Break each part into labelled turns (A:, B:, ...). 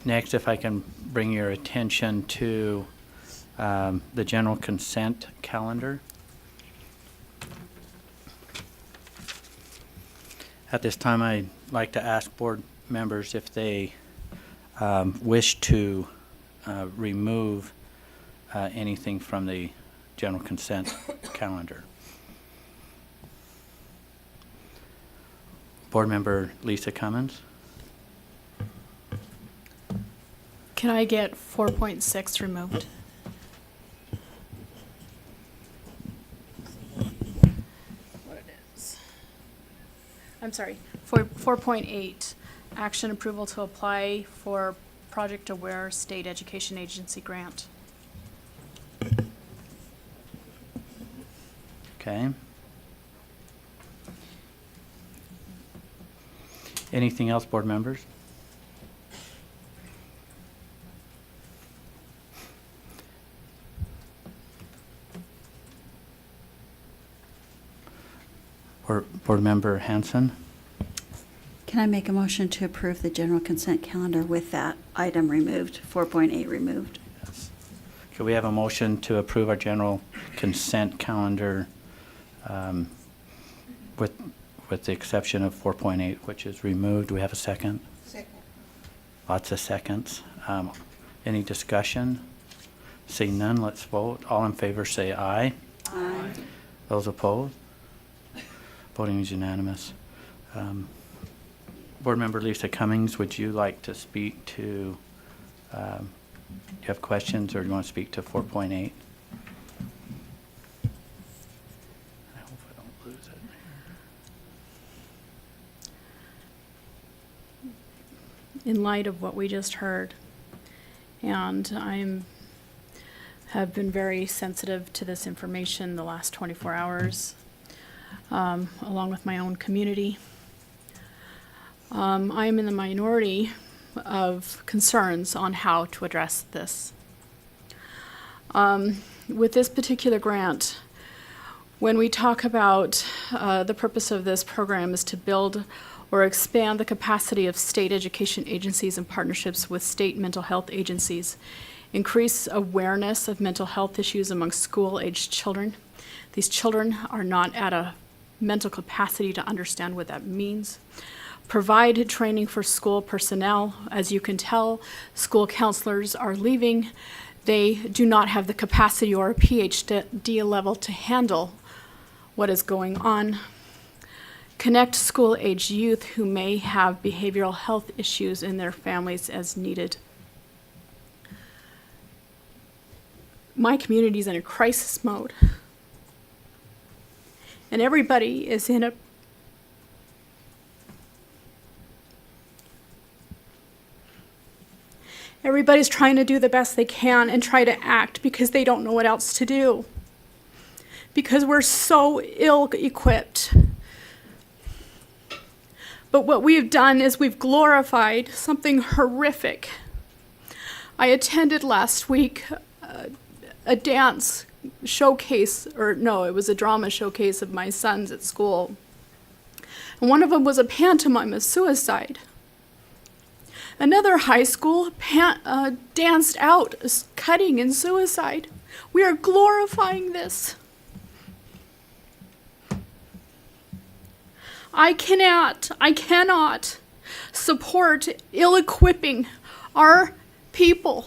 A: Next, if I can bring your attention to the general consent calendar. At this time, I'd like to ask board members if they wish to remove anything from the general consent calendar. Board member Lisa Cummins.
B: Can I get 4.6 removed? What it is? I'm sorry, 4.8, action approval to apply for Project Aware State Education Agency grant.
A: Okay. Anything else, board members? Board member Hanson?
C: Can I make a motion to approve the general consent calendar with that item removed, 4.8 removed?
A: Yes. Could we have a motion to approve our general consent calendar with the exception of 4.8, which is removed? Do we have a second?
D: Second.
A: Lots of seconds. Any discussion? Seeing none, let's vote. All in favor say aye.
C: Aye.
A: Those opposed? Voting is unanimous. Board member Lisa Cummings, would you like to speak to, do you have questions, or do you want to speak to 4.8? I hope I don't lose it.
B: In light of what we just heard, and have been very sensitive to this information the last 24 hours, along with my own community. I am in the minority of concerns on how to address this. With this particular grant, when we talk about the purpose of this program is to build or expand the capacity of state education agencies and partnerships with state mental health agencies, increase awareness of mental health issues among school-aged children. These children are not at a mental capacity to understand what that means. Provide training for school personnel. As you can tell, school counselors are leaving. They do not have the capacity or a PhD level to handle what is going on. Connect school-aged youth who may have behavioral health issues in their families as needed. My community is in a crisis mode. And everybody is in a everybody's trying to do the best they can and try to act because they don't know what else to do. Because we're so ill-equipped. But what we've done is we've glorified something horrific. I attended last week a dance showcase, or no, it was a drama showcase of my sons at school. And one of them was a pantomime of suicide. Another high school danced out cutting and suicide. We are glorifying this. I cannot support ill-equipping our people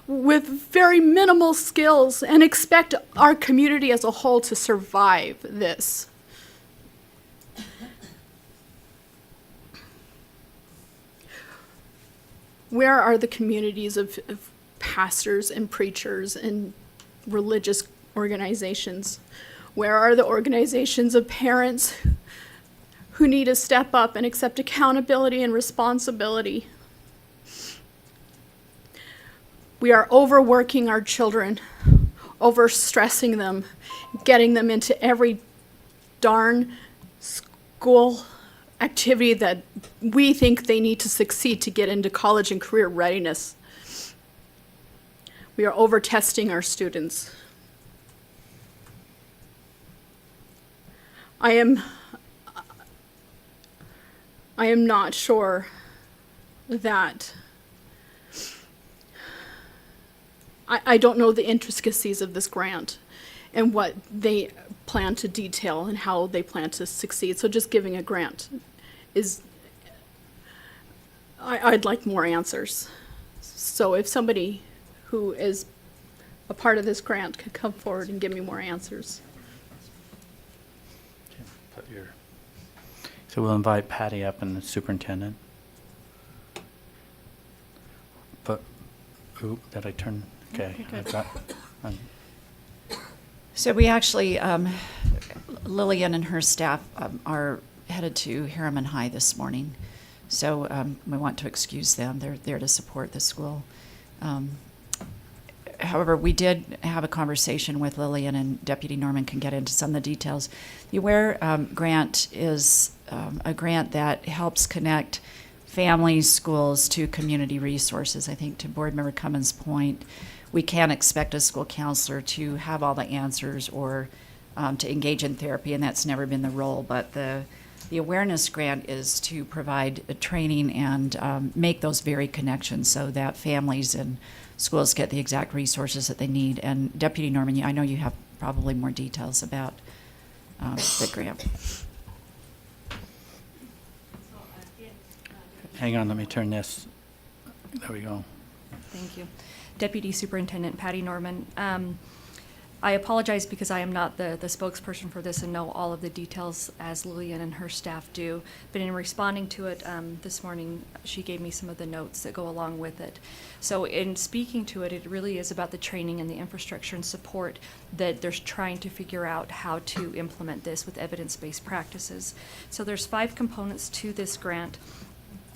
B: with very minimal skills and expect our community as a whole to survive this. Where are the communities of pastors and preachers and religious organizations? Where are the organizations of parents who need to step up and accept accountability and responsibility? We are overworking our children, overstressing them, getting them into every darn school activity that we think they need to succeed to get into college and career readiness. We are over-testing our students. I am not sure that I don't know the intricacies of this grant and what they plan to detail and how they plan to succeed. So just giving a grant is, I'd like more answers. So if somebody who is a part of this grant could come forward and give me more answers.
A: So we'll invite Patty up and the superintendent. But, oop, did I turn? Okay.
B: Okay,
A: I've got-
D: So we actually, Lillian and her staff are headed to Harriman High this morning. So we want to excuse them. They're there to support the school. However, we did have a conversation with Lillian, and Deputy Norman can get into some of the details. The AWARE grant is a grant that helps connect families, schools to community resources. I think to Board Member Cummins' point, we can't expect a school counselor to have all the answers or to engage in therapy, and that's never been the role. But the awareness grant is to provide a training and make those very connections so that families and schools get the exact resources that they need. And Deputy Norman, I know you have probably more details about the grant.
A: Hang on, let me turn this. There we go.
E: Thank you. Deputy Superintendent Patty Norman. I apologize because I am not the spokesperson for this and know all of the details as Lillian and her staff do. But in responding to it this morning, she gave me some of the notes that go along with it. So in speaking to it, it really is about the training and the infrastructure and support that they're trying to figure out how to implement this with evidence-based practices. So there's 5 components to this grant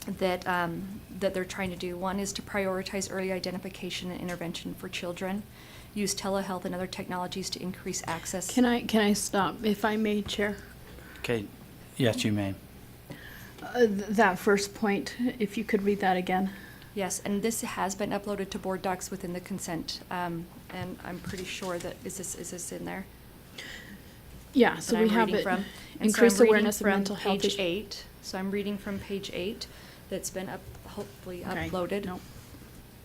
E: that they're trying to do. One is to prioritize early identification and intervention for children, use telehealth and other technologies to increase access.
B: Can I stop, if I may, Chair?
A: Okay, yes, you may.
B: That first point, if you could read that again.
E: Yes, and this has been uploaded to board docs within the consent, and I'm pretty sure that, is this in there?
B: Yeah, so
E: that
B: we
E: I'm
B: have
E: reading
B: it.
E: from? And so
B: Increase
E: I'm reading
B: awareness of
E: from
B: mental health
E: page
B: issues.
E: 8. So I'm reading from page 8 that's been hopefully
B: Okay.
E: uploaded.
B: No,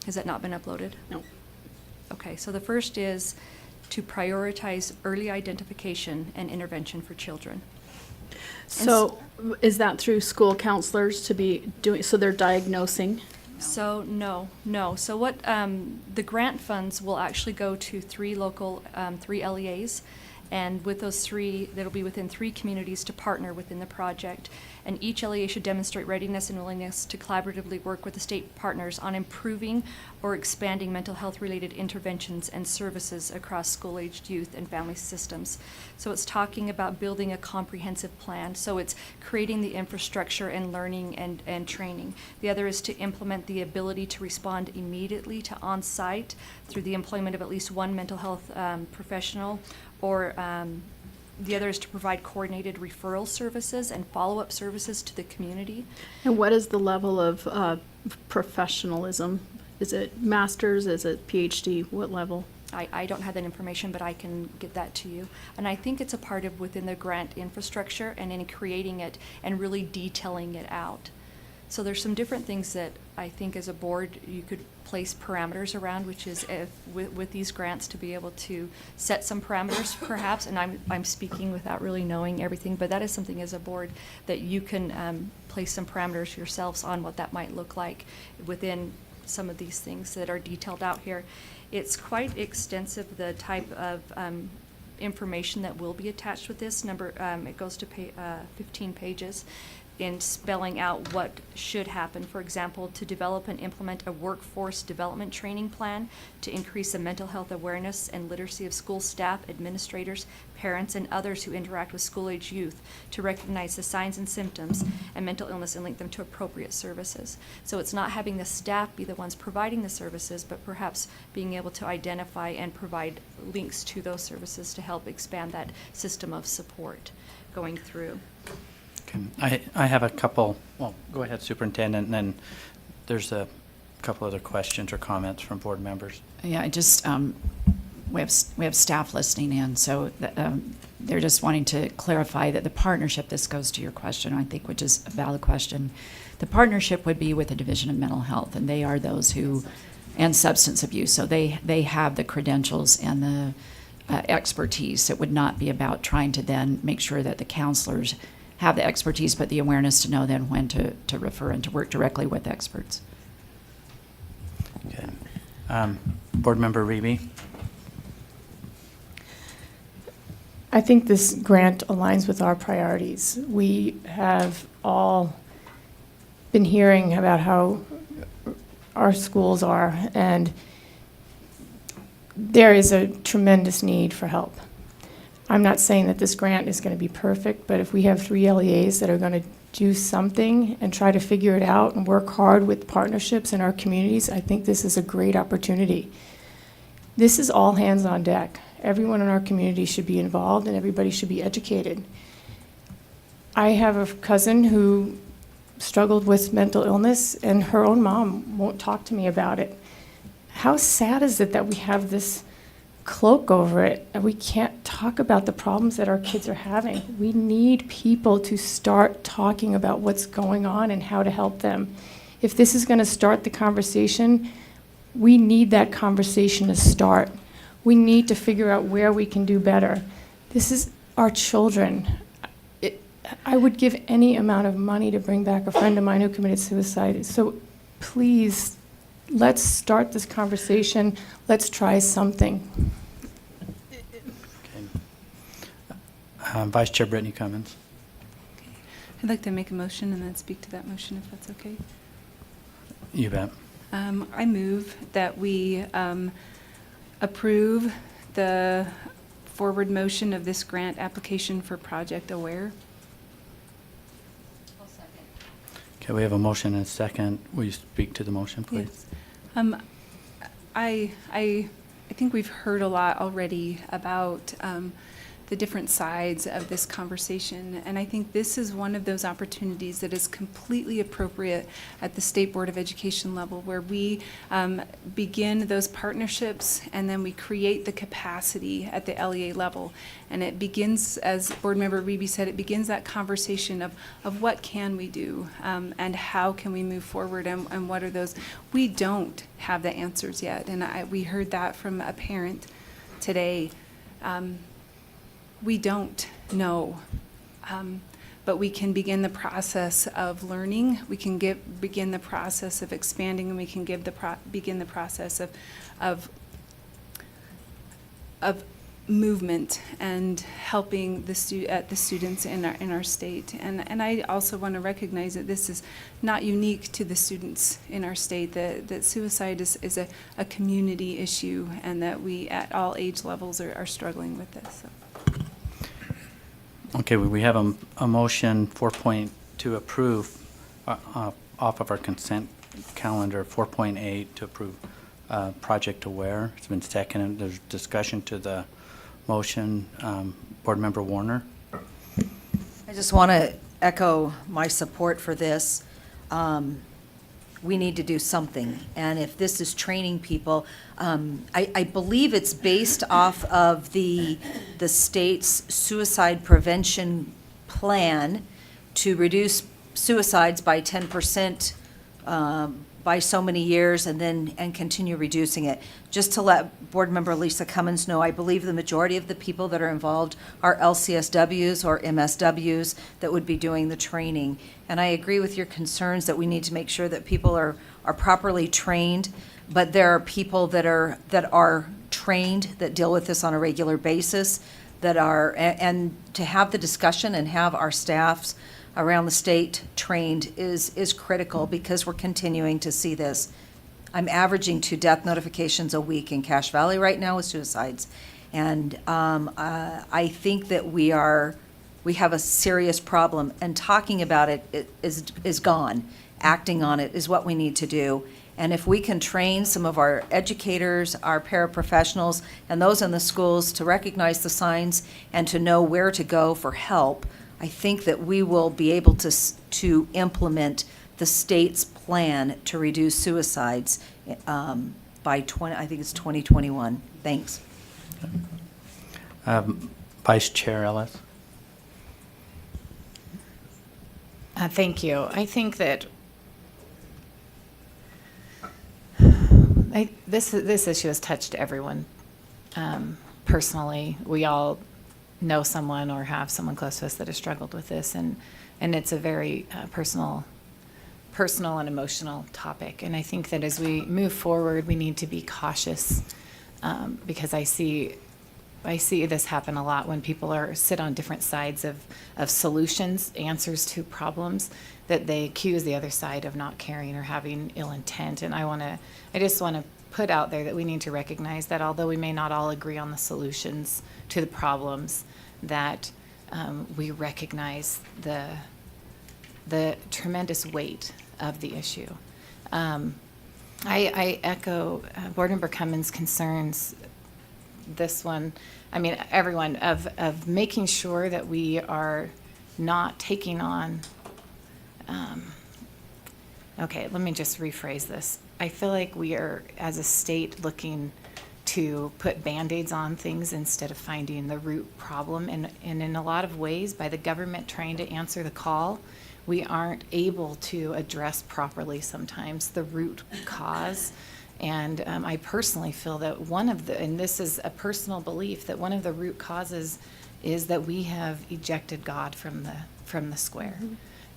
E: Has that not been uploaded?
B: no.
E: Okay, so the first is to prioritize early identification and intervention for children.
B: So is that through school counselors to be doing, so they're diagnosing?
E: So, no. So what, the grant funds will actually go to 3 local, 3 LEAs. And with those 3, that'll be within 3 communities to partner within the project. And each LEA should demonstrate readiness and willingness to collaboratively work with the state partners on improving or expanding mental health related interventions and services across school-aged youth and family systems. So it's talking about building a comprehensive plan. So it's creating the infrastructure and learning and training. The other is to implement the ability to respond immediately to on-site through the employment of at least 1 mental health professional, or the other is to provide coordinated referral services and follow-up services to the community.
B: And what is the level of professionalism? Is it master's, is it PhD, what level?
E: I don't have that information, but I can get that to you. And I think it's a part of within the grant infrastructure and in creating it and really detailing it out. So there's some different things that I think as a board you could place parameters around, which is if with these grants to be able to set some parameters perhaps, and I'm speaking without really knowing everything, but that is something as a board that you can place some parameters yourselves on what that might look like within some of these things that are detailed out here. It's quite extensive, the type of information that will be attached with this. It goes to 15 pages. In spelling out what should happen. For example, to develop and implement a workforce development training plan to increase the mental health awareness and literacy of school staff, administrators, parents, and others who interact with school-age youth to recognize the signs and symptoms and mental illness and link them to appropriate services. So it's not having the staff be the ones providing the services, but perhaps being able to identify and provide links to those services to help expand that system of support going through.
A: Okay. I have a couple, well, go ahead, Superintendent, and then there's a couple other questions or comments from board members.
D: Yeah, I just, we have staff listening in, so they're just wanting to clarify that the partnership, this goes to your question, I think, which is a valid question. The partnership would be with the Division of Mental Health, and they are those who and substance abuse. So they have the credentials and the expertise. It would not be about trying to then make sure that the counselors have the expertise, but the awareness to know then when to refer and to work directly with experts.
A: Okay. Board Member Reby?
F: I think this grant aligns with our priorities. We have all been hearing about how our schools are, and there is a tremendous need for help. I'm not saying that this grant is going to be perfect, but if we have 3 LEAs that are going to do something and try to figure it out and work hard with partnerships in our communities, I think this is a great opportunity. This is all hands on deck. Everyone in our community should be involved and everybody should be educated. I have a cousin who struggled with mental illness and her own mom won't talk to me about it. How sad is it that we have this cloak over it and we can't talk about the problems that our kids are having? We need people to start talking about what's going on and how to help them. If this is going to start the conversation, we need that conversation to start. We need to figure out where we can do better. This is our children. I would give any amount of money to bring back a friend of mine who committed suicide. So please, let's start this conversation. Let's try something.
A: Okay. Vice Chair Brittany Cummins.
G: I'd like to make a motion and then speak to that motion, if that's okay.
A: You bet.
G: I move that we approve the forward motion of this grant application for Project Aware.
A: Okay, we have a motion and a second. Will you speak to the motion, please?
G: Yes. I think we've heard a lot already about the different sides of this conversation, and I think this is one of those opportunities that is completely appropriate at the State Board of Education level, where we begin those partnerships and then we create the capacity at the LEA level. And it begins, as Board Member Reby said, it begins that conversation of what can we do and how can we move forward and what are those. We don't have the answers yet, and we heard that from a parent today. We don't know, but we can begin the process of learning. We can begin the process of expanding, and we can begin the process of movement and helping the students in our state. And I also want to recognize that this is not unique to the students in our state. That suicide is a community issue, and that we at all age levels are struggling with this. So.
A: Okay, we have a motion 4.2 approve off of our consent calendar, 4.8 to approve Project Aware. It's been seconded. There's discussion to the motion. Board Member Warner.
H: I just want to echo my support for this. We need to do something, and if this is training people, I believe it's based off of the state's suicide prevention plan to reduce suicides by 10% by so many years, and continue reducing it. Just to let Board Member Lisa Cummins know, I believe the majority of the people that are involved are LCSWs or MSWs that would be doing the training. And I agree with your concerns that we need to make sure that people are properly trained, but there are people that are trained, that deal with this on a regular basis, and to have the discussion and have our staffs around the state trained is critical, because we're continuing to see this. I'm averaging 2 death notifications a week in Cache Valley right now with suicides. And I think that we have a serious problem, and talking about it is gone. Acting on it is what we need to do. And if we can train some of our educators, our paraprofessionals, and those in the schools to recognize the signs and to know where to go for help, I think that we will be able to implement the state's plan to reduce suicides by 2021. Thanks.
A: Vice Chair Ellis.
I: Thank you. I think that This issue has touched everyone. Personally, we all know someone or have someone close to us that has struggled with this, and it's a very personal and emotional topic. And I think that as we move forward, we need to be cautious, because I see this happen a lot when people sit on different sides of solutions, answers to problems, that they accuse the other side of not caring or having ill intent. And I just want to put out there that we need to recognize that although we may not all agree on the solutions to the problems, that we recognize the tremendous weight of the issue. I echo Board Member Cummins' concerns. This one, I mean, everyone, of making sure that we are not taking on, okay, let me just rephrase this. I feel like we are, as a state, looking to put Band-Aids on things instead of finding the root problem. And in a lot of ways, by the government trying to answer the call, we aren't able to address properly sometimes the root cause. And I personally feel that and this is a personal belief, that one of the root causes is that we have ejected God from the square,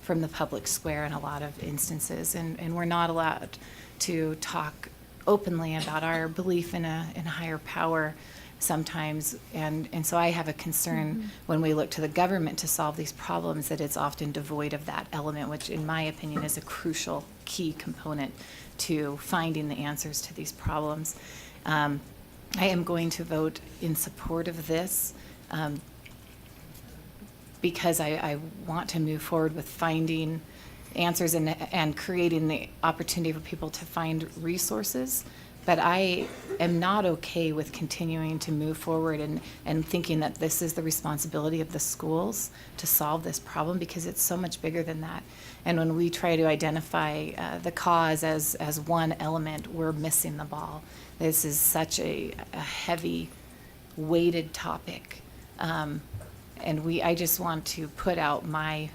I: from the public square in a lot of instances, and we're not allowed to talk openly about our belief in a higher power sometimes. And so I have a concern when we look to the government to solve these problems, that it's often devoid of that element, which in my opinion is a crucial key component to finding the answers to these problems. I am going to vote in support of this because I want to move forward with finding answers and creating the opportunity for people to find resources. But I am not okay with continuing to move forward and thinking that this is the responsibility of the schools to solve this problem, because it's so much bigger than that. And when we try to identify the cause as one element, we're missing the ball. This is such a heavy, weighted topic. And I just want to put out my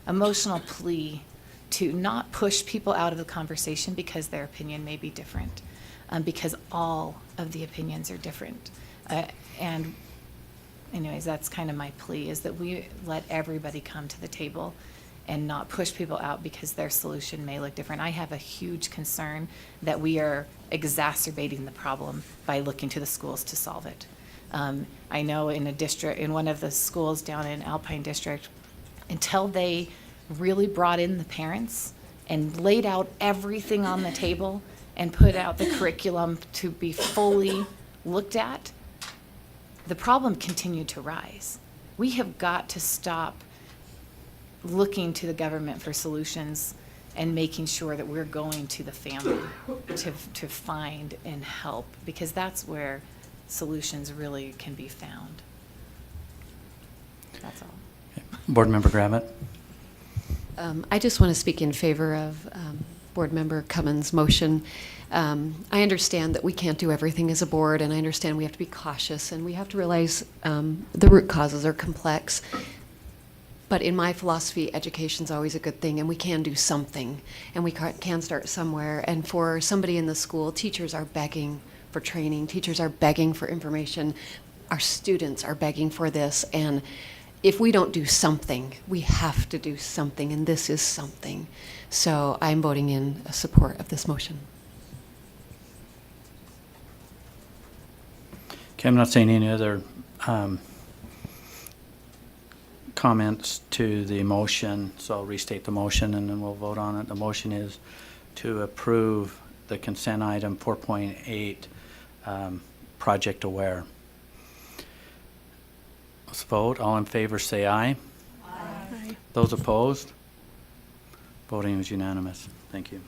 I: emotional plea to not push people out of the conversation because their opinion may be different, because all of the opinions are different. And anyways, that's kind of my plea, is that we let everybody come to the table and not push people out because their solution may look different. I have a huge concern that we are exacerbating the problem by looking to the schools to solve it. I know in one of the schools down in Alpine District, until they really brought in the parents and laid out everything on the table and put out the curriculum to be fully looked at, the problem continued to rise. We have got to stop looking to the government for solutions and making sure that we're going to the family to find and help, because that's where solutions really can be found. That's all.
A: Board Member Gravitt.
J: I just want to speak in favor of Board Member Cummins' motion. I understand that we can't do everything as a board, and I understand we have to be cautious, and we have to realize the root causes are complex. But in my philosophy, education's always a good thing, and we can do something, and we can start somewhere. And for somebody in the school, teachers are begging for training, teachers are begging for information, our students are begging for this, and if we don't do something, we have to do something, and this is something. So I'm voting in support of this motion.
A: Okay, I'm not seeing any other comments to the motion, so I'll restate the motion and then we'll vote on it. The motion is to approve the consent item 4.8, Project Aware. Let's vote. All in favor say aye.
B: Aye.
A: Those opposed? Voting is unanimous. Thank you.